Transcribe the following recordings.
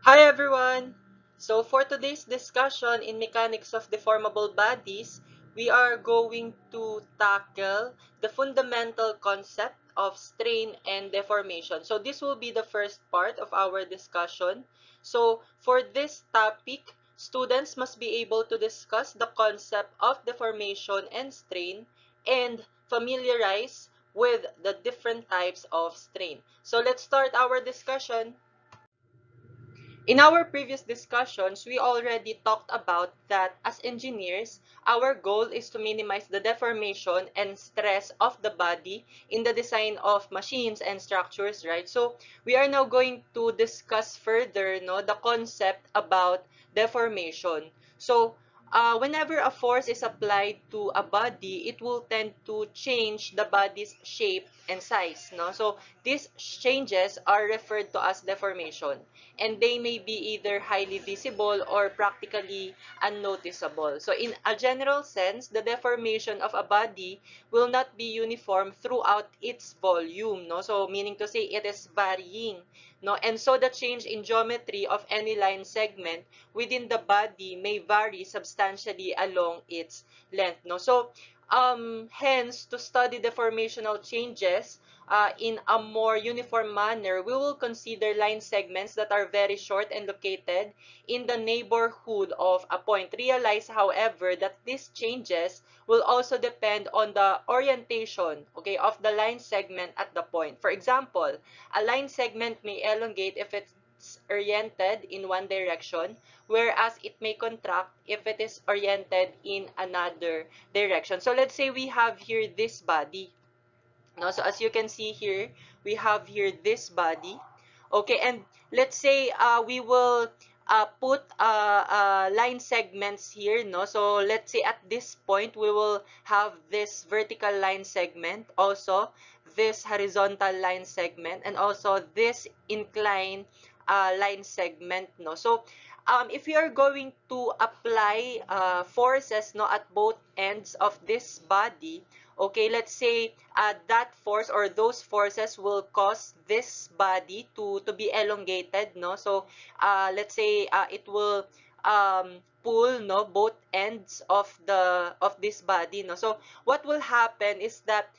Hi everyone! So for today's discussion in mechanics of deformable bodies, we are going to tackle the fundamental concept of strain and deformation. So this will be the first part of our discussion. So for this topic, students must be able to discuss the concept of deformation and strain and familiarize with the different types of strain. So let's start our discussion. In our previous discussions, we already talked about that as engineers, our goal is to minimize the deformation and stress of the body in the design of machines and structures, right? So we are now going to discuss further, no, the concept about deformation. So whenever a force is applied to a body, it will tend to change the body's shape and size, no? So these changes are referred to as deformation, and they may be either highly visible or practically unnoticeable. So in a general sense, the deformation of a body will not be uniform throughout its volume, no? So meaning to say it is varying, no? And so the change in geometry of any line segment within the body may vary substantially along its length, no? So hence, to study deformational changes in a more uniform manner, we will consider line segments that are very short and located in the neighborhood of a point. Realize, however, that these changes will also depend on the orientation, okay, of the line segment at the point. For example, a line segment may elongate if it's oriented in one direction, whereas it may contract if it is oriented in another direction. So let's say we have here this body. No, so as you can see here, we have here this body. Okay, and let's say we will put line segments here, no? So let's say at this point, we will have this vertical line segment, also this horizontal line segment, and also this inclined line segment, no? So if you are going to apply forces, no, at both ends of this body, okay, let's say that force or those forces will cause this body to be elongated, no? So let's say it will pull, no, both ends of this body, no? So what will happen is that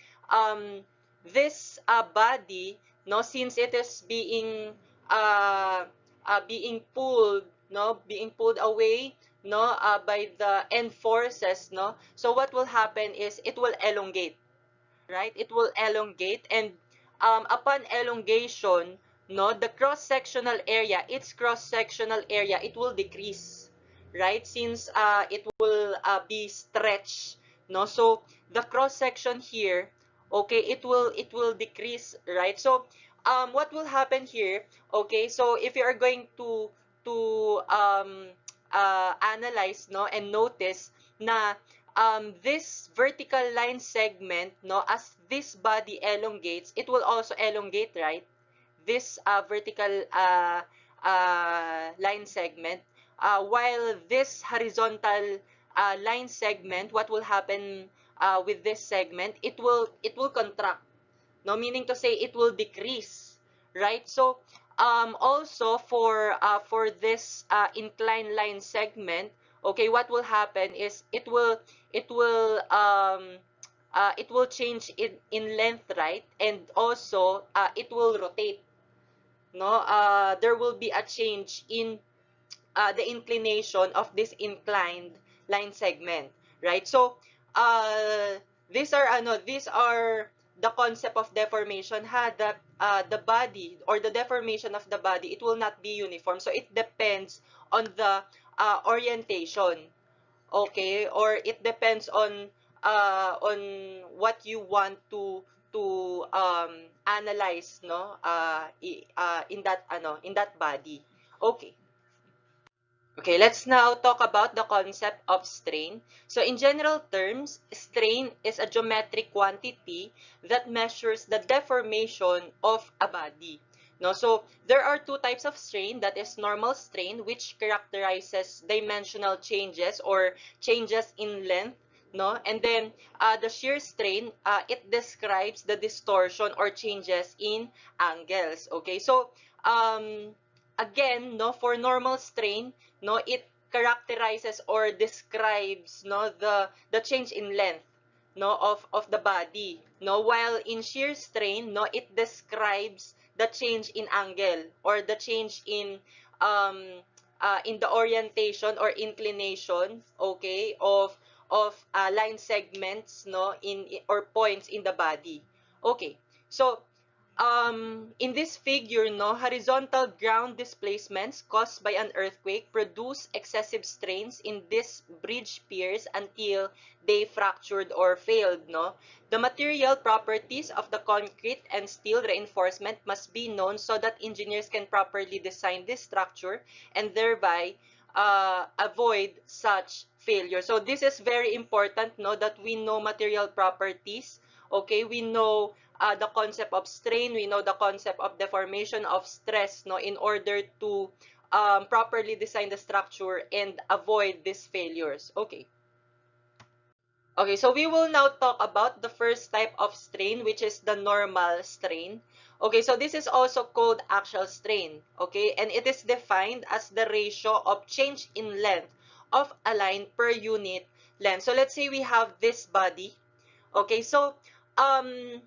this body, no, since it is uh, being pulled, no, being pulled away, no, by the end forces, no, so what will happen is it will elongate, right? It will elongate, and upon elongation, no, the cross-sectional area, its cross-sectional area, it will decrease, right? Since it will be stretched, no? So the cross-section here, okay, it will decrease, right? So what will happen here? Okay, so if you are going to analyze, no, and notice na this vertical line segment, no, as this body elongates, it will also elongate, right? This vertical line segment, while this horizontal line segment, what will happen with this segment? It will contract, no, meaning to say it will decrease, right? So also for this inclined line segment, okay, what will happen is it will change in length, right? And also it will rotate, no? There will be a change in the inclination of this inclined line segment, right? So these are the concept of deformation, that the body or the deformation of the body, it will not be uniform, so it depends on the orientation, okay, or it depends on what you want to analyze, no, in that body. Okay. Okay, let's now talk about the concept of strain. So in general terms, strain is a geometric quantity that measures the deformation of a body. No, so there are two types of strain. That is normal strain, which characterizes dimensional changes or changes in length. No, and then the shear strain, it describes the distortion or changes in angles. Okay, so again, no, for normal strain, no, it characterizes or describes, no, the change in length, no, of the body, no, while in shear strain, no, it describes the change in angle or the change in the orientation or inclination, okay, of line segments, no, in or points in the body. Okay, so in this figure, no, horizontal ground displacements caused by an earthquake produce excessive strains in these bridge piers until they fractured or failed, no. The material properties of the concrete and steel reinforcement must be known so that engineers can properly design this structure and thereby avoid such failure. So this is very important, no, that we know material properties. Okay, we know the concept of strain, we know the concept of deformation, of stress, no, in order to properly design the structure and avoid these failures. Okay. Okay, so we will now talk about the first type of strain, which is the normal strain. Okay, so this is also called axial strain. Okay, and it is defined as the ratio of change in length of a line per unit length. So let's say we have this body. Okay, so um,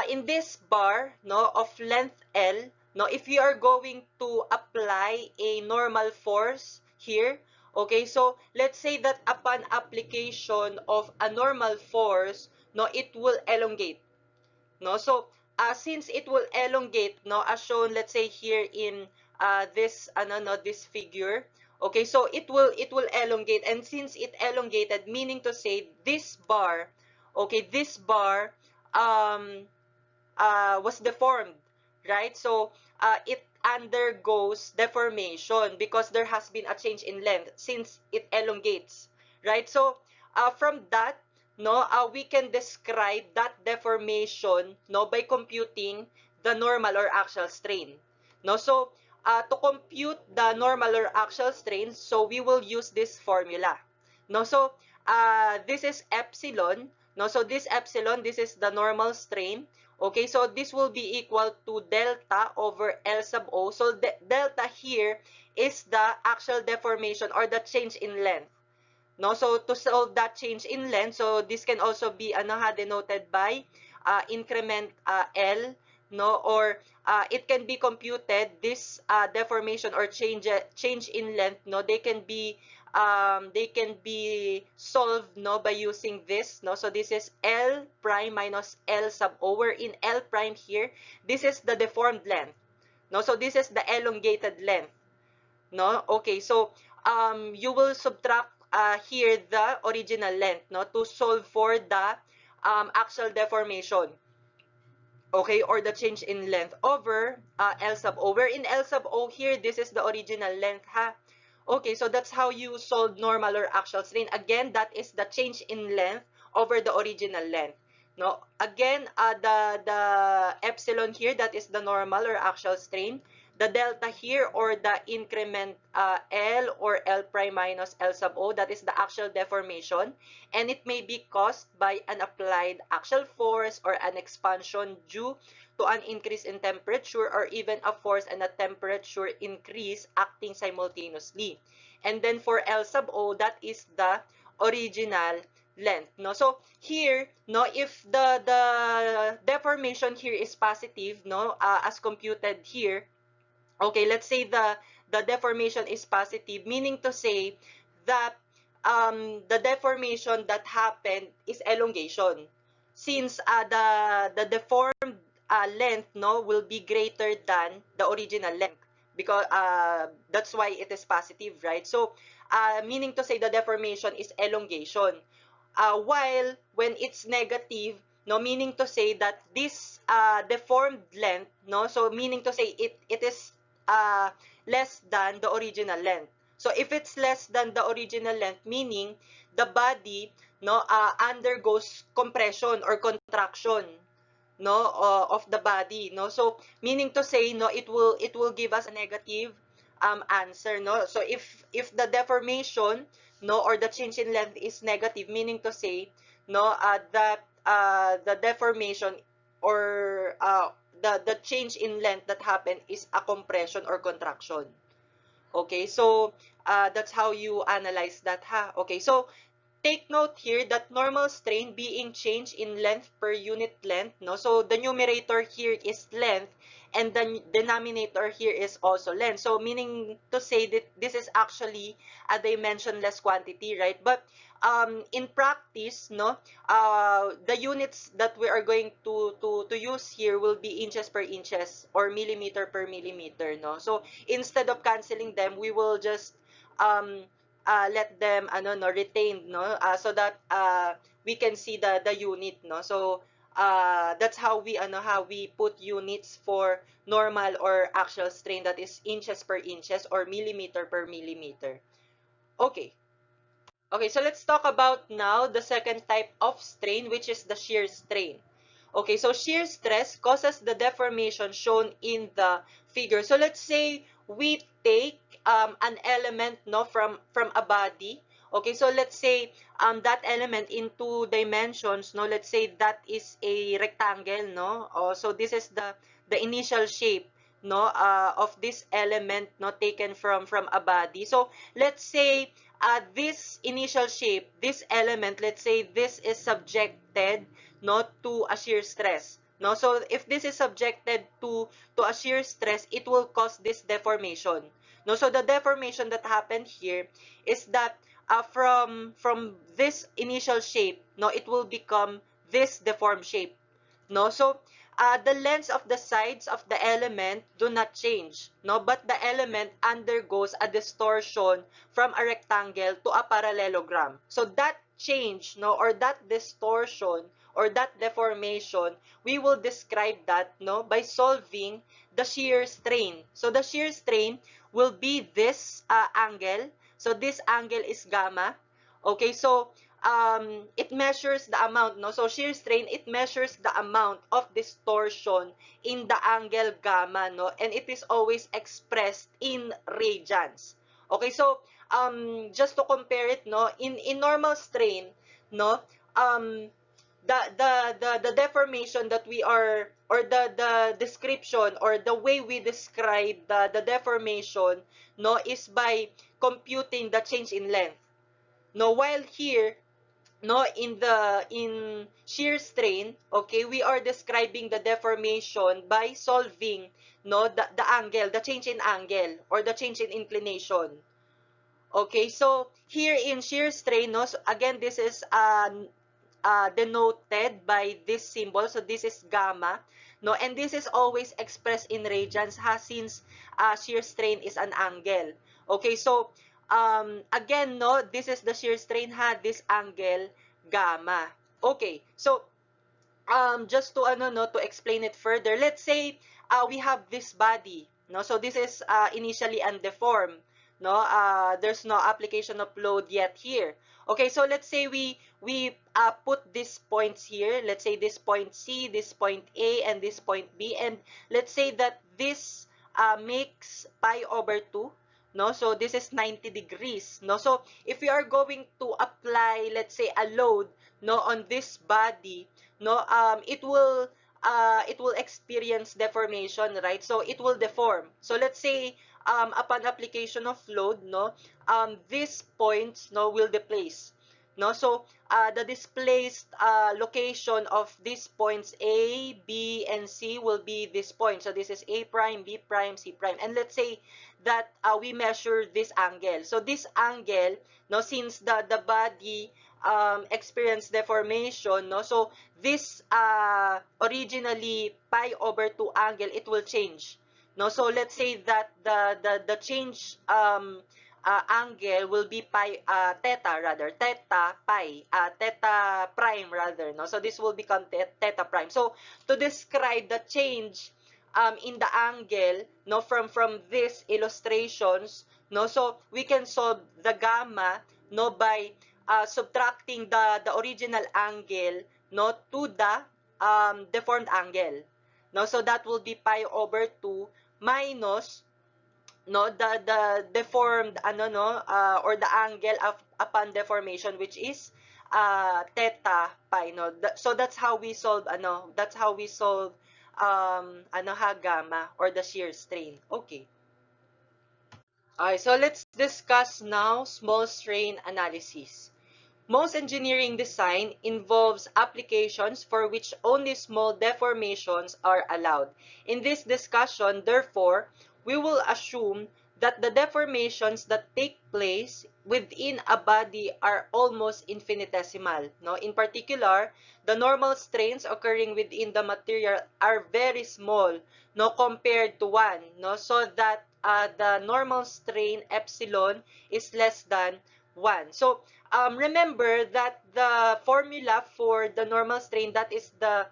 in this bar, no, of length L, no, if you are going to apply a normal force here, okay, so let's say that upon application of a normal force, no, it will elongate, no. So since it will elongate, no, as shown, let's say here in this no, this figure, okay, so it will elongate, and since it elongated, meaning to say this bar, okay, this bar um was deformed, right? So it undergoes deformation because there has been a change in length since it elongates, right? So from that, no, we can describe that deformation, no, by computing the normal or axial strain, no. So to compute the normal or axial strain, so we will use this formula, no. So this is epsilon, no. So this epsilon, this is the normal strain. Okay, so this will be equal to delta over L sub O. So delta here is the actual deformation or the change in length, no. So to solve that change in length, so this can also be denoted by increment L, no, or it can be computed, this deformation or change in length, no, they can be solved, no, by using this, no. So this is L prime minus L sub O, where in L prime here, this is the deformed length, no. So this is the elongated length, no. Okay, so you will subtract here the original length, no, to solve for the axial deformation, okay, or the change in length over L sub O, where in L sub O here, this is the original length, ha. Okay, so that's how you solve normal or axial strain. Again, that is the change in length over the original length, no. Again, the epsilon here, that is the normal or axial strain. The delta here, or the increment L or L prime minus L sub O, that is the axial deformation, and it may be caused by an applied axial force or an expansion due to an increase in temperature, or even a force and a temperature increase acting simultaneously. And then for L sub O, that is the original length, no. So here, no, if the deformation here is positive, no, as computed here, okay, let's say the deformation is positive, meaning to say that the deformation that happened is elongation, since the deformed length, no, will be greater than the original length, because that's why it is positive, right? So meaning to say the deformation is elongation, while when it's negative, no, meaning to say that this deformed length, no, so meaning to say it is uh, less than the original length. So if it's less than the original length, meaning the body, no, undergoes compression or contraction, no, of the body, no. So meaning to say, no, it will give us a negative answer, no. So if the deformation, no, or the change in length is negative, meaning to say, no, that the deformation or the change in length that happened is a compression or contraction. Okay, so that's how you analyze that, ha. Okay, so take note here that normal strain being changed in length per unit length, no? So the numerator here is length and the denominator here is also length. So meaning to say that this is actually a dimensionless quantity, right? But in practice, no, the units that we are going to use here will be inches per inches or millimeter per millimeter, no? So instead of canceling them, we will just um, let them no retained, no, so that we can see the unit, no. So that's how we put units for normal or axial strain, that is inches per inches or millimeter per millimeter. Okay. Okay, so let's talk about now the second type of strain, which is the shear strain. Okay, so shear stress causes the deformation shown in the figure. So let's say we take an element, no, from a body. Okay, so let's say that element in two dimensions, no, let's say that is a rectangle, no. Oh, so this is the initial shape, no, of this element, no, taken from a body. So let's say this initial shape, this element, let's say this is subjected, no, to a shear stress. No, so if this is subjected to a shear stress, it will cause this deformation. No, so the deformation that happened here is that from this initial shape, no, it will become this deformed shape. No, so the lengths of the sides of the element do not change, no, but the element undergoes a distortion from a rectangle to a parallelogram. So that change, no, or that distortion or that deformation, we will describe that, no, by solving the shear strain. So the shear strain will be this angle. So this angle is gamma. Okay, so it measures the amount, no? So shear strain, it measures the amount of distortion in the angle gamma, no? And it is always expressed in radians. Okay, so just to compare it, no, in normal strain, no, um the deformation that we are, or the description or the way we describe the deformation, no, is by computing the change in length. No, while here, no, in shear strain, okay, we are describing the deformation by solving, no, the angle, the change in angle or the change in inclination. Okay, so here in shear strain, no, so again, this is denoted by this symbol. So this is gamma, no, and this is always expressed in radians, since shear strain is an angle. Okay, so again, no, this is the shear strain, this angle gamma. Okay, so just to no, to explain it further, let's say we have this body, no, so this is initially undeformed, no, there's no application of load yet here. Okay, so let's say we put these points here, let's say this point C, this point A, and this point B, and let's say that this makes pi over 2, no, so this is 90 degrees, no. So if we are going to apply, let's say, a load, no, on this body, no, it will experience deformation, right? So it will deform. So let's say upon application of load, no, these points, no, will displace, no. So the displaced location of these points A, B, and C will be this point. So this is A prime, B prime, C prime, and let's say that we measure this angle. So this angle, no, since the body experience deformation, no, so this originally pi over 2 angle, it will change, no. So let's say that the change angle will be pi theta, rather theta pi theta prime, rather, no. So this will become theta prime. So to describe the change in the angle, no, from these illustrations, no, so we can solve the gamma, no, by subtracting the original angle, no, to the deformed angle, no. So that will be pi over 2 minus, no, the deformed no, or the angle of upon deformation, which is theta pi, no. So that's how we solve that's how we solve gamma or the shear strain. Okay. Alright, so let's discuss now small strain analysis. Most engineering design involves applications for which only small deformations are allowed. In this discussion, therefore, we will assume that the deformations that take place within a body are almost infinitesimal. No? In particular, the normal strains occurring within the material are very small, no, compared to 1. No? So that the normal strain epsilon is less than 1. So remember that the formula for the normal strain, that is the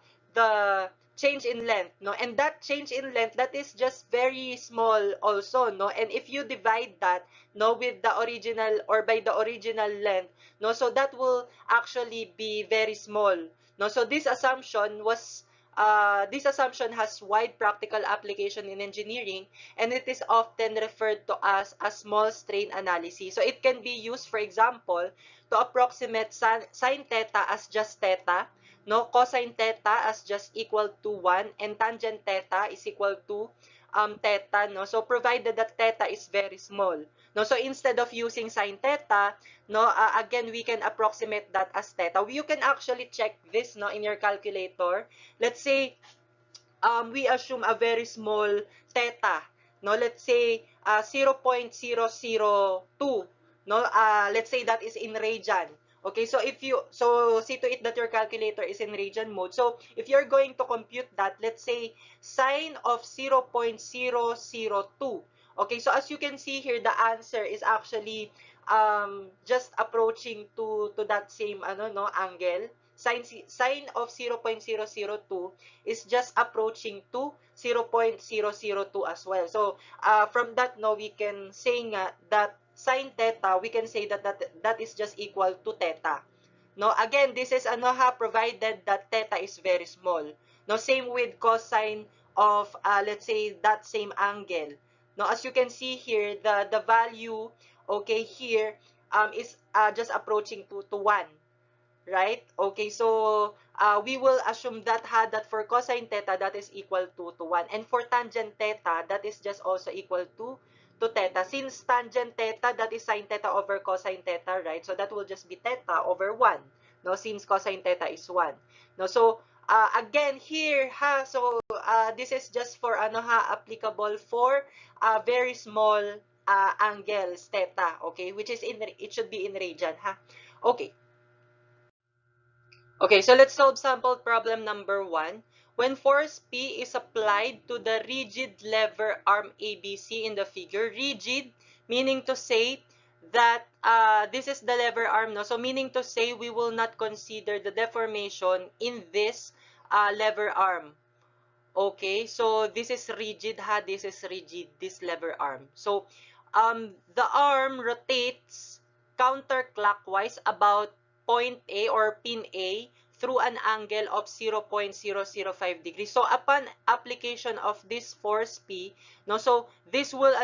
change in length, no, and that change in length, that is just very small also, no, and if you divide that, no, with the original or by the original length, no, so that will actually be very small, no. So this assumption has wide practical application in engineering, and it is often referred to as a small strain analysis. So it can be used, for example, to approximate sine theta as just theta, no, cosine theta as just equal to 1, and tangent theta is equal to theta, no. So provided that theta is very small, no. So instead of using sine theta, no, again we can approximate that as theta. You can actually check this, no, in your calculator. Let's say we assume a very small theta, no, let's say 0.002, no, let's say that is in radian. Okay, so if you, so see to it that your calculator is in radian mode. So if you're going to compute that, let's say sine of 0.002. Okay, so as you can see here, the answer is actually just approaching to that same angle. Sine of 0.002 is just approaching to 0.002 as well. So from that, no, we can say nga that sine theta, we can say that is just equal to theta. No, again, this is provided that theta is very small. No, same with cosine of let's say that same angle. No, as you can see here, the value, okay, here is just approaching to 1. Right? Okay, so we will assume that that for cosine theta, that is equal to 1. And for tangent theta, that is just also equal to theta. Since tangent theta, that is sine theta over cosine theta, right? So that will just be theta over 1. No, since cosine theta is 1. No, so again here so this is just for applicable for very small angles theta, okay, which is it should be in radian, okay. Okay, so let's solve sample problem number 1. When force P is applied to the rigid lever arm ABC in the figure, rigid meaning to say that this is the lever arm, no? So meaning to say we will not consider the deformation in this lever arm. Okay, so this is rigid, this is rigid, this lever arm. So the arm rotates counterclockwise about point A or pin A through an angle of 0.005 degrees. So upon application of this force P, no, so this will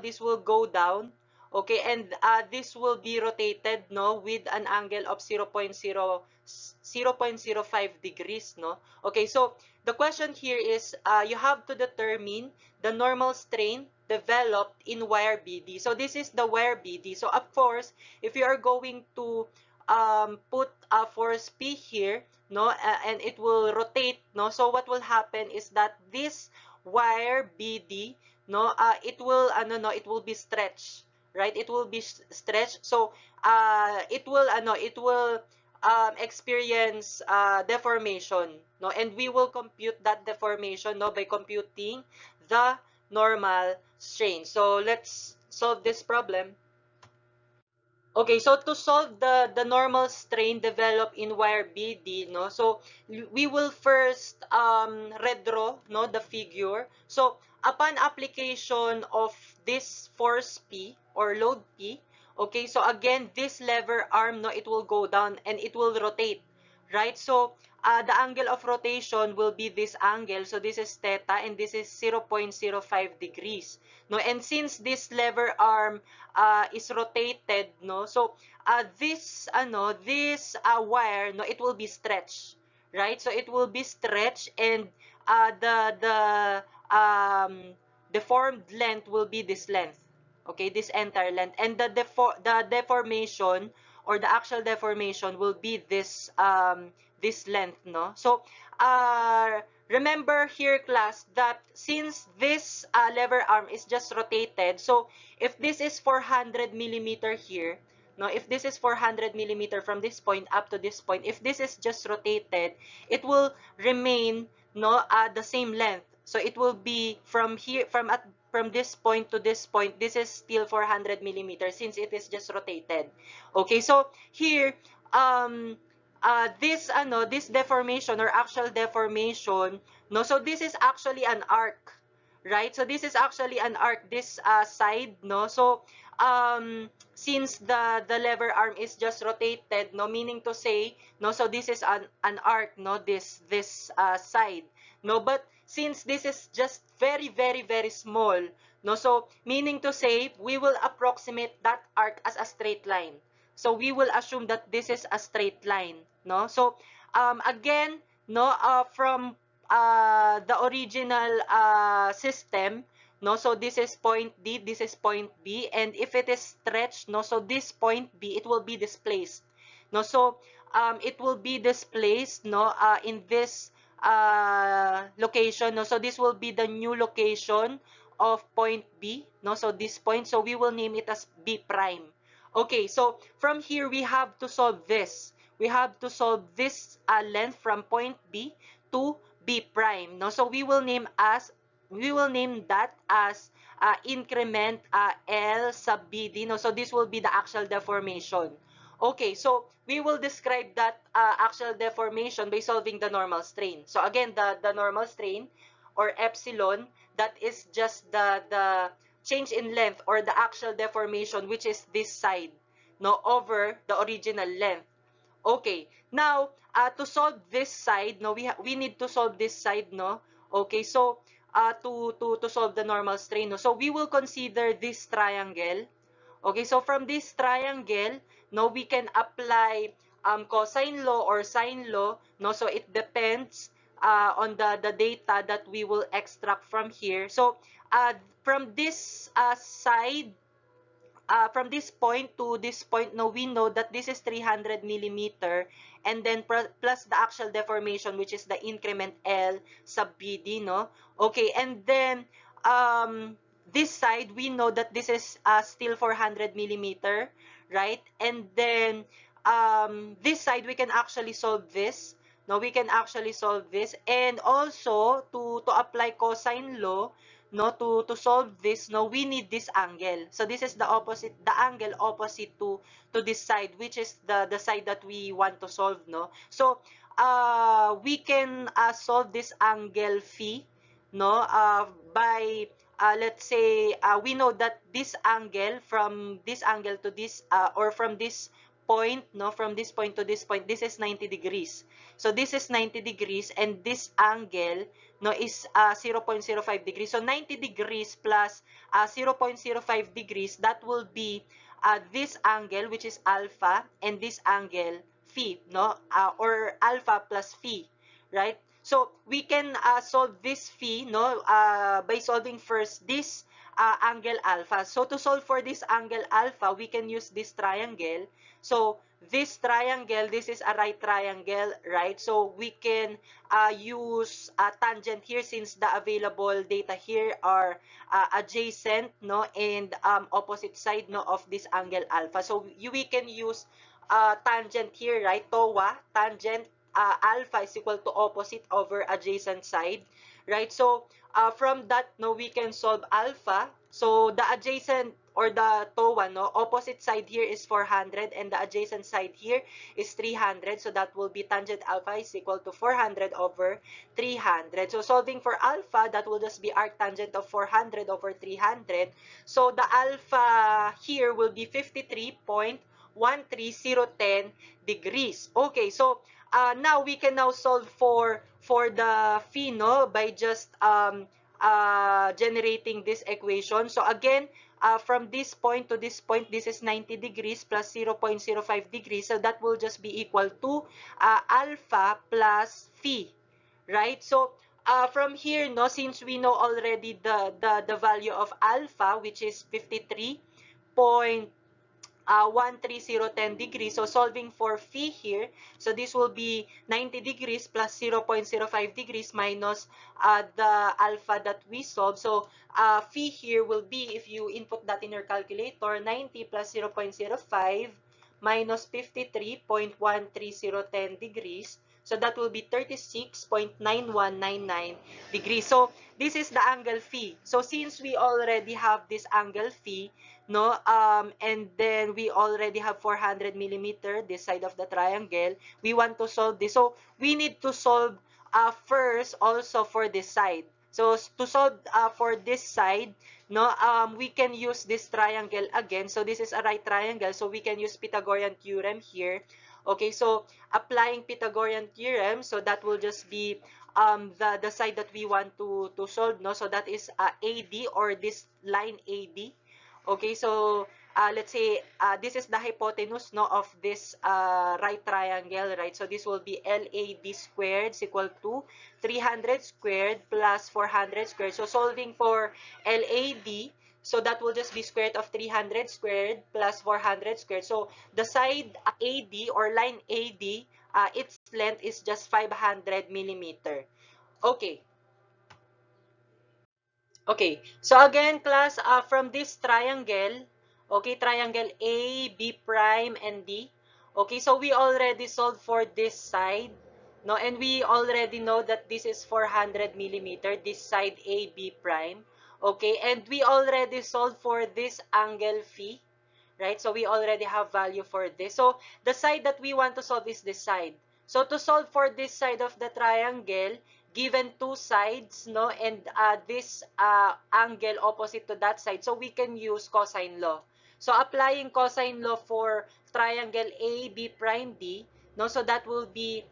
this will go down, okay, and this will be rotated, no, with an angle of 0.05 degrees, no. Okay, so the question here is you have to determine the normal strain developed in wire BD. So this is the wire BD. So of course, if you are going to put a force P here, no, and it will rotate, no. So what will happen is that this wire BD, no, it will it will be stretched, right? It will be stretched. So it will experience deformation, no, and we will compute that deformation, no, by computing the normal strain. So let's solve this problem. Okay, so to solve the normal strain developed in wire BD, no, so we will first redraw, no, the figure. So upon application of this force P or load P, okay, so again this lever arm, no, it will go down and it will rotate, right? So the angle of rotation will be this angle. So this is theta and this is 0.05 degrees. No, and since this lever arm is rotated, no, so this wire, no, it will be stretched, right? So it will be stretched, and the deformed length will be this length. Okay, this entire length, and the deformation or the actual deformation will be this length, no? So remember here, class, that since this lever arm is just rotated, so if this is 400 millimeter here, no, if this is 400 millimeter from this point up to this point, if this is just rotated, it will remain, no, the same length. So it will be from here, from this point to this point, this is still 400 millimeters since it is just rotated. Okay, so here, this deformation or actual deformation, no, so this is actually an arc, right? So this is actually an arc, this side, no? So since the lever arm is just rotated, no, meaning to say, no, so this is an arc, no, this side, no, but since this is just very, very, very small, no, so meaning to say we will approximate that arc as a straight line. So we will assume that this is a straight line, no? So again, no, from the original system, no, so this is point D, this is point B, and if it is stretched, no, so this point B, it will be displaced, no, so it will be displaced, no, in this location, no, so this will be the new location of point B, no, so this point, so we will name it as B prime. Okay, so from here we have to solve this. We have to solve this length from point B to B prime, no, so we will name that as increment L sub BD, no, so this will be the axial deformation. Okay, so we will describe that axial deformation by solving the normal strain. So again, the normal strain or epsilon, that is just the change in length or the axial deformation, which is this side, no, over the original length. Okay, now to solve this side, no, we need to solve this side, no. Okay, so to solve the normal strain, no, so we will consider this triangle. Okay, so from this triangle, no, we can apply cosine law or sine law, no, so it depends on the data that we will extract from here. So from this side, from this point to this point, no, we know that this is 300 millimeter, and then plus the axial deformation, which is the increment L sub BD, no? Okay, and then this side, we know that this is still 400 millimeter, right? And then this side, we can actually solve this. No, we can actually solve this, and also to apply cosine law, no, to solve this, no, we need this angle. So this is the opposite, the angle opposite to this side, which is the side that we want to solve, no. So we can solve this angle phi, no, by let's say we know that this angle, from this angle to this or from this point, no, from this point to this point, this is 90 degrees. So this is 90 degrees, and this angle, no, is 0.05 degrees. So 90 degrees plus 0.05 degrees, that will be this angle, which is alpha, and this angle phi, no, or alpha plus phi, right? So we can solve this phi, no, by solving first this angle alpha. So to solve for this angle alpha, we can use this triangle. So this triangle, this is a right triangle, right? So we can use tangent here, since the available data here are adjacent, no, and opposite side, no, of this angle alpha. So we can use tangent here, right? TOA, tangent alpha is equal to opposite over adjacent side, right? So from that, no, we can solve alpha. So the adjacent or the TOA, no, opposite side here is 400, and the adjacent side here is 300. So that will be tangent alpha is equal to 400 over 300. So solving for alpha, that will just be arctangent of 400 over 300. So the alpha here will be 53.13010 degrees. Okay, so now we can now solve for the phi, no, by just generating this equation. So again, from this point to this point, this is 90 degrees plus 0.05 degrees. So that will just be equal to alpha plus phi, right? So from here, no, since we know already the value of alpha, which is 53.130 degrees. So solving for phi here, so this will be 90 degrees plus 0.05 degrees minus the alpha that we solved. So phi here will be, if you input that in your calculator, 90 plus 0.05 minus 53.13010 degrees. So that will be 36.9199 degrees. So this is the angle phi. So since we already have this angle phi, no, and then we already have 400 millimeter this side of the triangle, we want to solve this. So we need to solve first also for this side. So to solve for this side, no, we can use this triangle again. So this is a right triangle, so we can use Pythagorean theorem here. Okay, so applying Pythagorean theorem, so that will just be the side that we want to solve, no. So that is AD, or this line AD. Okay, so let's say this is the hypotenuse, no, of this right triangle, right? So this will be LAD squared is equal to 300 squared plus 400 squared. So solving for LAD, so that will just be square root of 300 squared plus 400 squared. So the side AD, or line AD, its length is just 500 millimeter. Okay. Okay, so again, class, from this triangle, okay, triangle A, B prime, and D. Okay, so we already solved for this side, no, and we already know that this is 400 millimeter, this side A, B prime. Okay, and we already solved for this angle phi, right? So we already have value for this. So the side that we want to solve is this side. So to solve for this side of the triangle, given two sides, no, and this angle opposite to that side, so we can use cosine law. So applying cosine law for triangle A, B prime, D, no, so that will be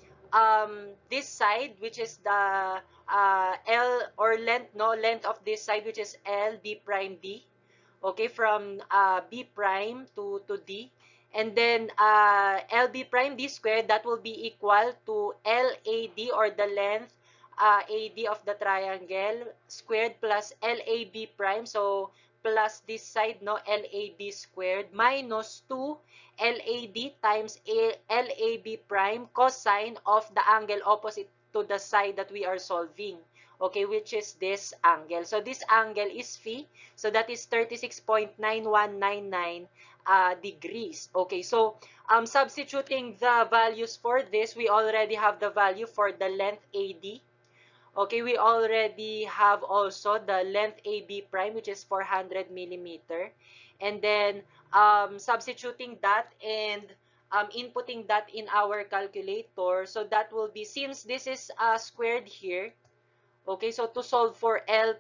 this side, which is the L, or length, no, length of this side, which is L, B prime, D. Okay, from B prime to D. And then LB prime D squared, that will be equal to LAD, or the length AD of the triangle, squared plus LAB prime. So plus this side, no, LAB squared minus 2 LAD times LAB prime cosine of the angle opposite to the side that we are solving. Okay, which is this angle. So this angle is phi. So that is 36.9199 degrees. Okay, so substituting the values for this, we already have the value for the length AD. Okay, we already have also the length AB prime, which is 400 millimeter. And then substituting that and inputting that in our calculator. So that will be, since this is squared here, okay, so to solve for L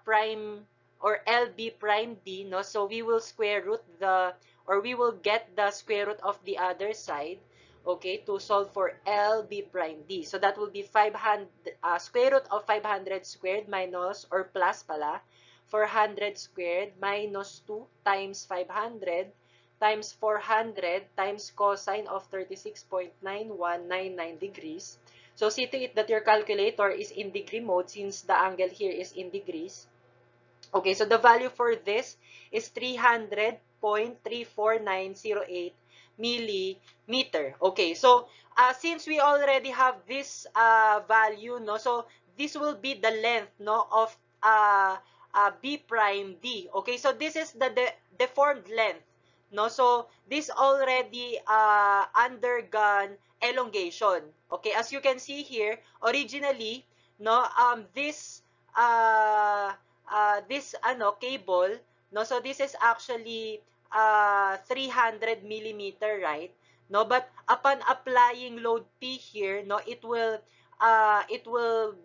prime, or LB prime D, no, so we will square root the, or we will get the square root of the other side, okay, to solve for LB prime D. So that will be 500, square root of 500 squared minus, or plus pala, 400 squared minus 2 times 500 times 400 times cosine of 36.9199 degrees. So see to it that your calculator is in degree mode, since the angle here is in degrees. Okay, so the value for this is 300.34908 millimeter. Okay, so since we already have this value, no, so this will be the length, no, of B prime D. Okay, so this is the deformed length, no, so this already undergone elongation. Okay, as you can see here, originally, no, this cable, no, so this is actually 300 millimeter, right? No, but upon applying load P here, no, it will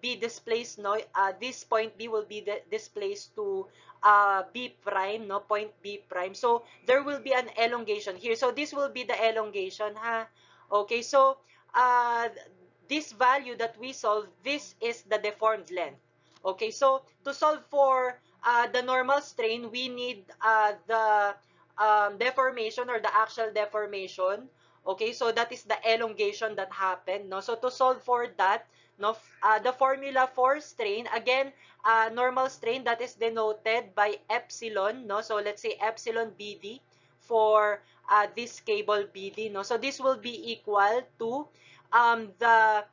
be displaced, no, this point B will be displaced to B prime, no, point B prime. So there will be an elongation here. So this will be the elongation, ha. Okay, so this value that we solve, this is the deformed length. Okay, so to solve for the normal strain, we need the deformation, or the axial deformation. Okay, so that is the elongation that happened, no? So to solve for that, No, the formula for strain, again, normal strain, that is denoted by epsilon, no? So let's say epsilon BD for this cable BD, no? So this will be equal to the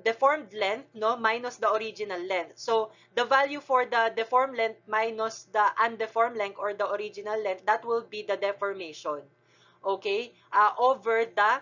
deformed length, no, minus the original length. So the value for the deformed length minus the undeformed length or the original length, that will be the deformation. Okay, over the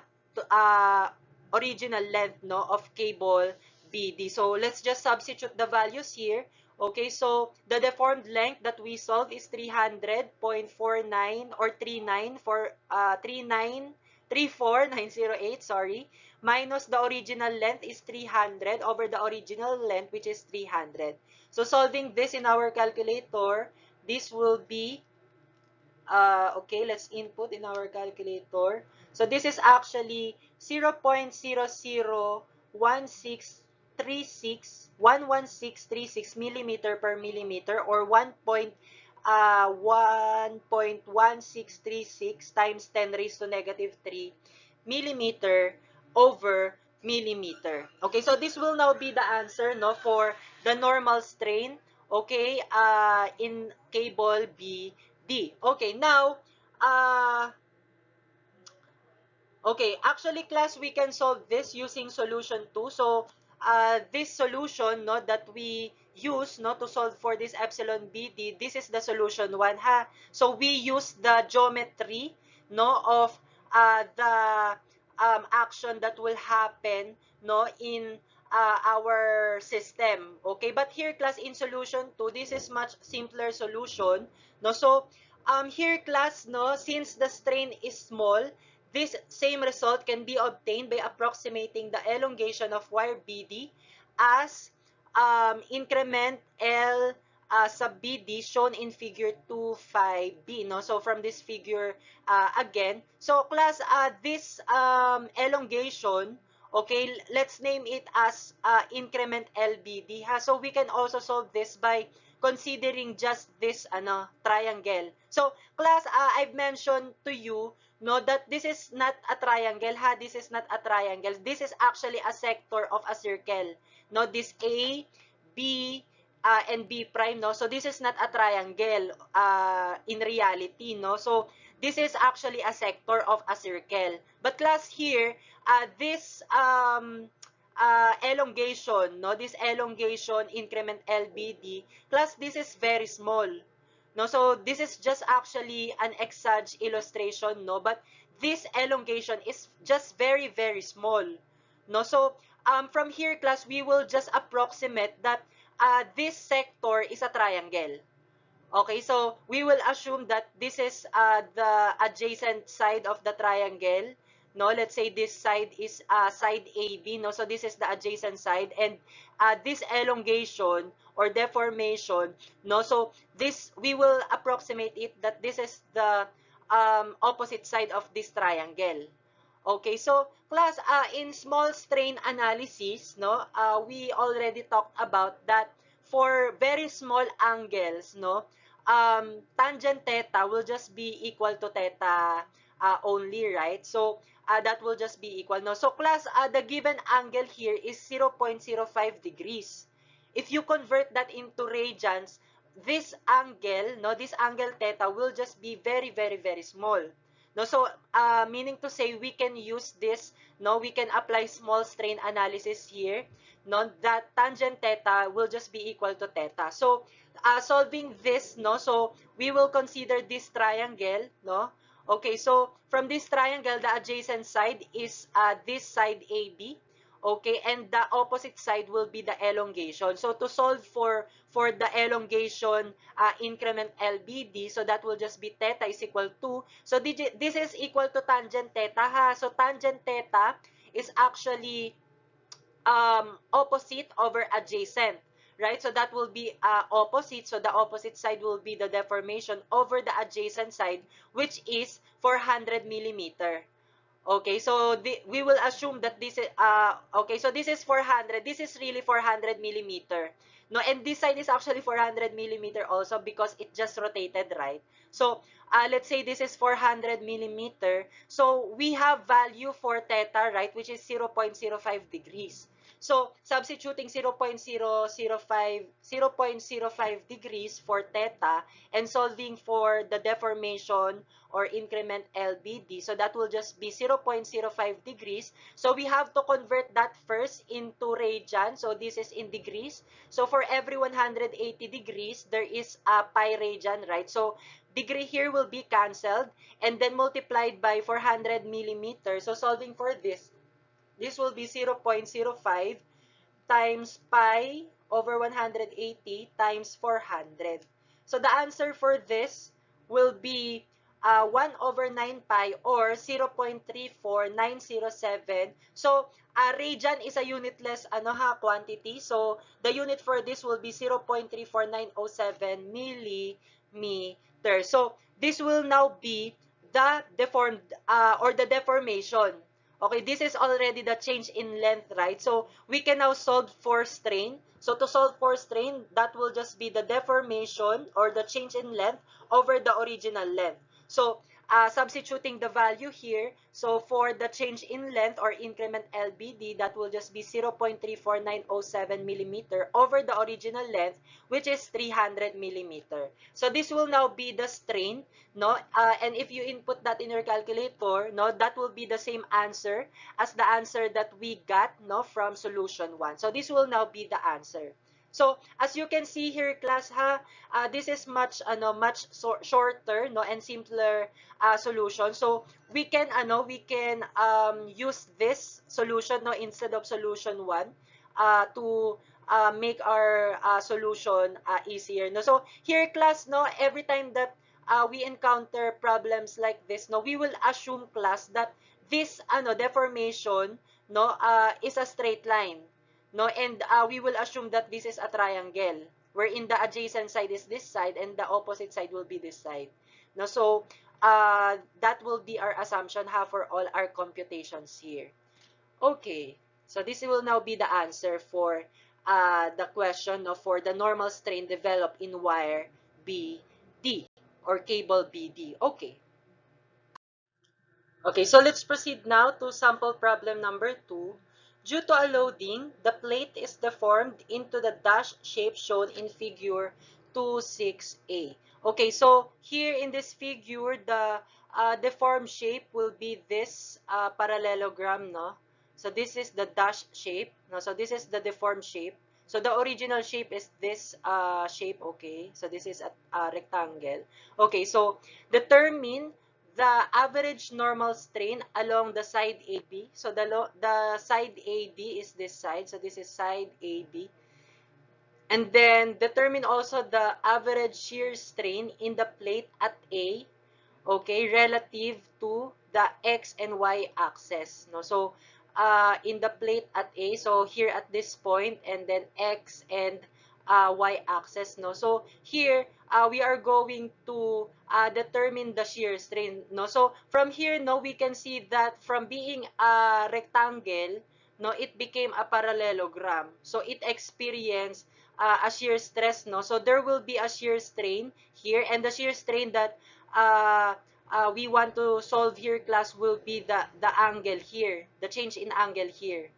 uh, original length, no, of cable BD. So let's just substitute the values here. Okay, so the deformed length that we solve is 300.49 or 39 for 3934908, sorry, minus the original length is 300 over the original length, which is 300. So solving this in our calculator, this will be okay, let's input in our calculator. So this is actually 0.001636 millimeter per millimeter, or 1.1636 times 10 raised to negative 3 millimeter over millimeter. Okay, so this will now be the answer, no, for the normal strain, okay, in cable BD. Okay, now, okay, actually, class, we can solve this using solution 2. So, this solution, no, that we use, no, to solve for this epsilon BD, this is the solution 1, ha. So, we use the geometry, no, of the action that will happen, no, in our system. Okay, but here, class, in solution 2, this is much simpler solution, no. So, here, class, no, since the strain is small, this same result can be obtained by approximating the elongation of wire BD as increment L sub BD shown in figure 25B. No? So from this figure again, so class, this elongation, okay, let's name it as increment LBD. Ha? So we can also solve this by considering just this triangle. So class, I've mentioned to you, no, that this is not a triangle, ha. This is not a triangle. This is actually a sector of a circle. No, this A, B, and B prime, no. So this is not a triangle in reality, no. So this is actually a sector of a circle. But class, here, this elongation, no, this elongation increment LBD, class, this is very small. No, so this is just actually an exage illustration, no, but this elongation is just very, very small. No, so from here, class, we will just approximate that this sector is a triangle. Okay, so we will assume that this is the adjacent side of the triangle. No, let's say this side is side AB. No, so this is the adjacent side, and this elongation or deformation. No, so this, we will approximate it that this is the opposite side of this triangle. Okay, so class, in small strain analysis, no, we already talked about that for very small angles, no, tangent theta will just be equal to theta only, right? So that will just be equal, no. So class, the given angle here is 0.05 degrees. If you convert that into radians, this angle, no, this angle theta will just be very, very, very small. No, so meaning to say, we can use this, no, we can apply small strain analysis here, no, that tangent theta will just be equal to theta. So solving this, no, so we will consider this triangle, no. Okay, so from this triangle, the adjacent side is this side AB. Okay, and the opposite side will be the elongation. So to solve for the elongation increment LBD, so that will just be theta is equal to, so this is equal to tangent theta, ha. So tangent theta is actually opposite over adjacent, right? So that will be opposite. So the opposite side will be the deformation over the adjacent side, which is 400 millimeter. Okay, so we will assume that this is, okay, so this is 400. This is really 400 millimeter. No, and this side is actually 400 millimeter also because it just rotated, right? So, let's say this is 400 millimeter. So, we have value for theta, right, which is 0.05 degrees. So, substituting 0.005 degrees for theta and solving for the deformation or increment LBD. So, that will just be 0.05 degrees. So, we have to convert that first into radian. So, this is in degrees. So, for every 180 degrees, there is a pi radian, right? So, degree here will be cancelled and then multiplied by 400 millimeters. So, solving for this will be 0.05 times pi over 180 times 400. So the answer for this will be 1 over 9 pi or 0.34907. So radian is a unitless quantity. So the unit for this will be 0.34907 millimeter. So this will now be the deformed or the deformation. Okay, this is already the change in length, right? So we can now solve for strain. So to solve for strain, that will just be the deformation or the change in length over the original length. So substituting the value here, so for the change in length or increment LBD, that will just be 0.34907 millimeter over the original length, which is 300 millimeter. So this will now be the strain, no? And if you input that in your calculator, no, that will be the same answer as the answer that we got, no, from solution 1. So this will now be the answer. So as you can see here, class, this is much shorter, no, and simpler solution. So we can use this solution, no, instead of solution 1 to make our solution easier, no. So here, class, no, every time that we encounter problems like this, no, we will assume, class, that this deformation, no, is a straight line, no, and we will assume that this is a triangle wherein the adjacent side is this side and the opposite side will be this side, no. So that will be our assumption for all our computations here. Okay, so this will now be the answer for the question for the normal strain developed in wire BD or cable BD. Okay. Okay, so let's proceed now to sample problem number 2. Due to a loading, the plate is deformed into the dash shape shown in figure 26A. Okay, so here in this figure, the deformed shape will be this parallelogram, no? So this is the dash shape, no? So this is the deformed shape. So the original shape is this shape, okay? So this is a rectangle. Okay, so determine the average normal strain along the side AB. So the side AB is this side. So this is side AB. And then determine also the average shear strain in the plate at A, okay, relative to the X and Y axis. No? So in the plate at A, so here at this point, and then X and Y axis. No? So here, we are going to determine the shear strain. No? So from here, no, we can see that from being a rectangle, no, it became a parallelogram. So it experienced a shear stress. No? So there will be a shear strain here, and the shear strain that we want to solve here, class, will be the angle here, the change in angle here.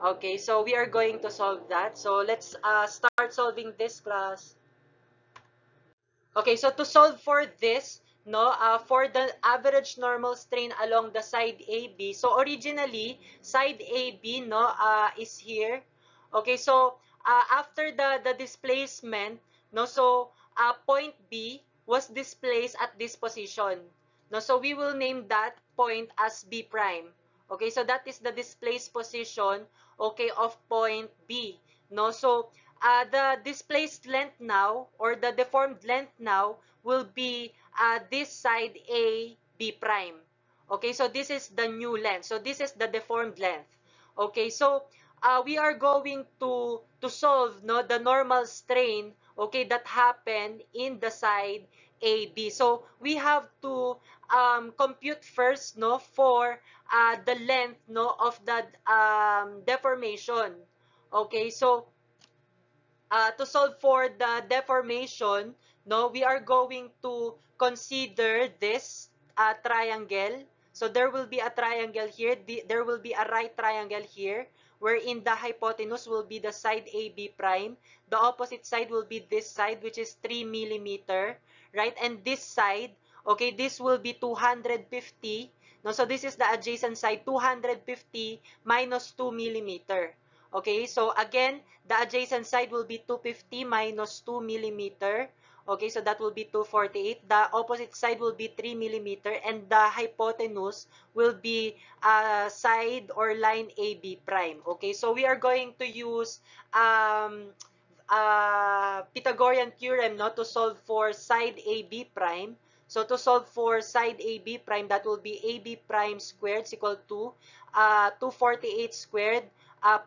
Okay, so we are going to solve that. So let's start solving this, class. Okay, so to solve for this, no, for the average normal strain along the side AB. So originally, side AB, no, is here. Okay, so after the displacement, no, so point B was displaced at this position. No, so we will name that point as B prime. Okay, so that is the displaced position, okay, of point B. No, so the displaced length now, or the deformed length now, will be this side A, B prime. Okay, so this is the new length. So this is the deformed length. Okay, so we are going to solve, no, the normal strain, okay, that happened in the side AB. So we have to compute first, no, for the length, no, of the deformation. Okay, so to solve for the deformation, no, we are going to consider this triangle. So there will be a triangle here. There will be a right triangle here wherein the hypotenuse will be the side AB prime. The opposite side will be this side, which is 3 millimeter, right? And this side, okay, this will be 250. No, so this is the adjacent side, 250 minus 2 millimeter. Okay, so again, the adjacent side will be 250 minus 2 millimeter. Okay, so that will be 248. The opposite side will be 3 millimeter, and the hypotenuse will be side or line AB prime. Okay, so we are going to use Pythagorean theorem, no, to solve for side AB prime. So to solve for side AB prime, that will be AB prime squared is equal to 248 squared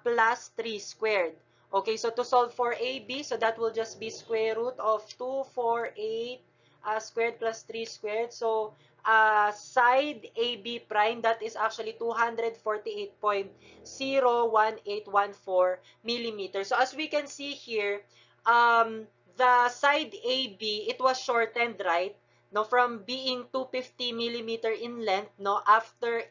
plus 3 squared. Okay, so to solve for AB, so that will just be square root of 248 squared plus 3 squared. So side AB prime, that is actually 248.01814 millimeters. So as we can see here, the side AB, it was shortened, right? No, from being 250 millimeter in length, no, after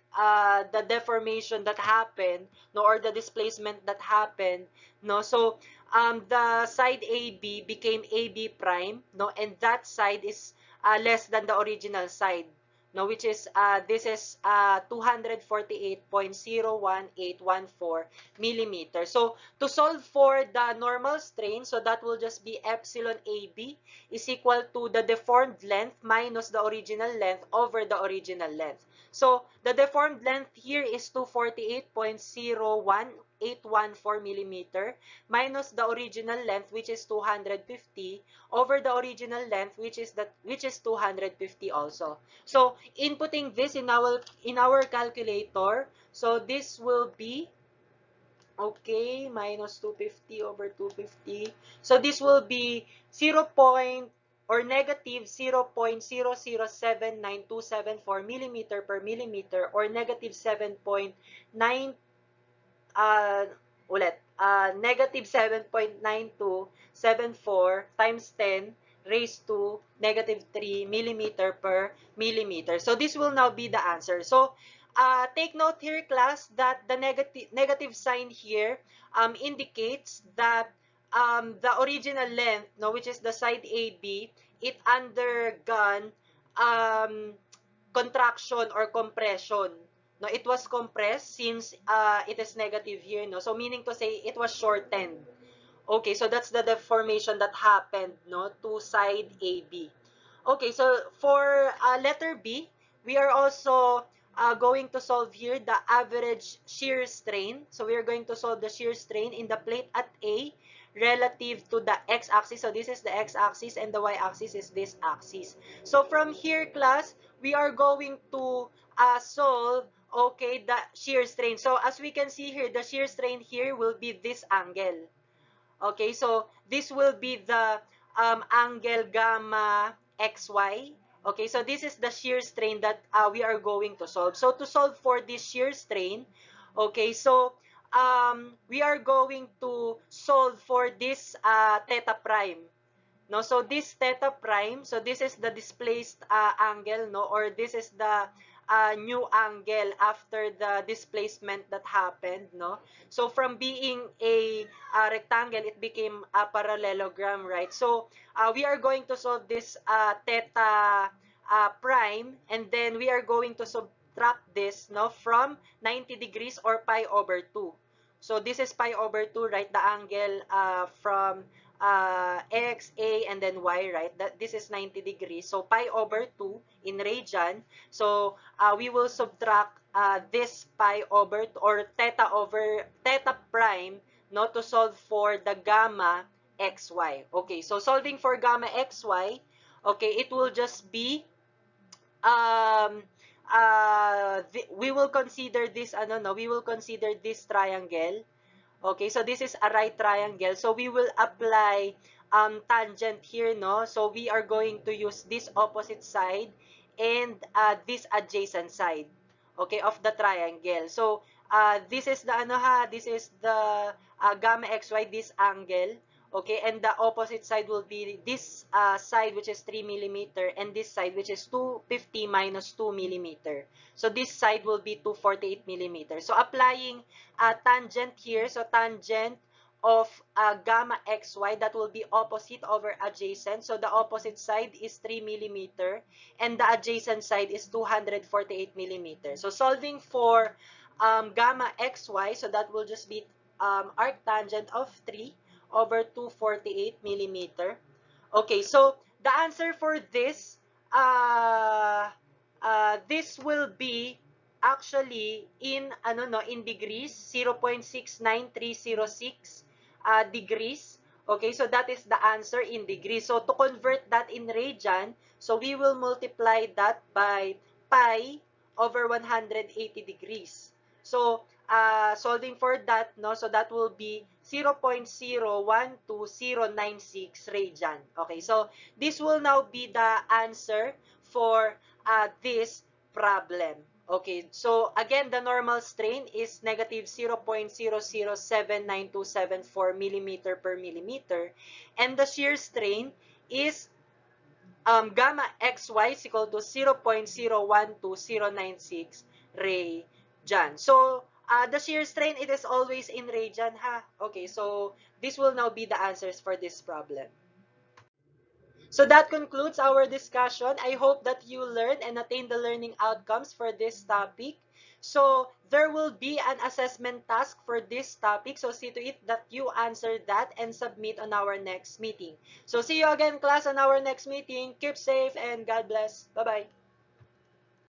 the deformation that happened, no, or the displacement that happened, no, so the side AB became AB prime, no, and that side is less than the original side, no, which is this is 248.01814 millimeters. So to solve for the normal strain, so that will just be epsilon AB is equal to the deformed length minus the original length over the original length. So the deformed length here is 248.01814 millimeter minus the original length, which is 250, over the original length, which is 250 also. So inputting this in our calculator, so this will be, okay, minus 250 over 250. So this will be 0. Or negative 0.007927 millimeter per millimeter, or negative 7.9 negative 7.9274 times 10 raised to negative 3 millimeter per millimeter. So this will now be the answer. So take note here, class, that the negative sign here indicates that the original length, no, which is the side AB, it undergone contraction or compression. No, it was compressed since it is negative here, no. So meaning to say it was shortened. Okay, so that's the deformation that happened, no, to side AB. Okay, so for letter B, we are also going to solve here the average shear strain. So we are going to solve the shear strain in the plate at A relative to the x-axis. So this is the x-axis and the y-axis is this axis. So from here, class, we are going to solve, okay, the shear strain. So as we can see here, the shear strain here will be this angle. Okay, so this will be the angle gamma xy. Okay, so this is the shear strain that we are going to solve. So to solve for this shear strain, okay, so we are going to solve for this theta prime. No, so this theta prime, so this is the displaced angle, no, or this is the new angle after the displacement that happened, no. So from being a rectangle, it became a parallelogram, right? So we are going to solve this theta prime, and then we are going to subtract this, no, from 90 degrees or pi over 2. So this is pi over 2, right? The angle from x, a, and then y, right? This is 90 degrees. So pi over 2 in radian. So we will subtract this pi over, or theta prime, no, to solve for the gamma xy. Okay, so solving for gamma xy, okay, it will just be we will consider this we will consider this triangle. Okay, so this is a right triangle. So we will apply tangent here, no? So we are going to use this opposite side and this adjacent side, okay, of the triangle. So this is the this is the gamma xy, this angle. Okay, and the opposite side will be this side, which is 3 millimeter, and this side, which is 250 minus 2 millimeter. So this side will be 248 millimeter. So applying a tangent here, so tangent of gamma xy, that will be opposite over adjacent. So the opposite side is 3 millimeter, and the adjacent side is 248 millimeter. So solving for gamma xy, so that will just be arctangent of 3 over 248 millimeter. Okay, so the answer for this will be actually in ano no in degrees, 0.69306 degrees. Okay, so that is the answer in degrees. So to convert that in radian, so we will multiply that by pi over 180 degrees. So solving for that, no, so that will be 0.012096 radian. Okay, so this will now be the answer for this problem. Okay, so again, the normal strain is negative 0.007927 millimeter per millimeter, and the shear strain is gamma xy is equal to 0.012096 radian. So, the shear strain, it is always in radian, ha? Okay, so this will now be the answers for this problem. So that concludes our discussion. I hope that you learned and attained the learning outcomes for this topic. So there will be an assessment task for this topic. So see to it that you answer that and submit on our next meeting. So see you again, class, on our next meeting. Keep safe and God bless. Bye-bye.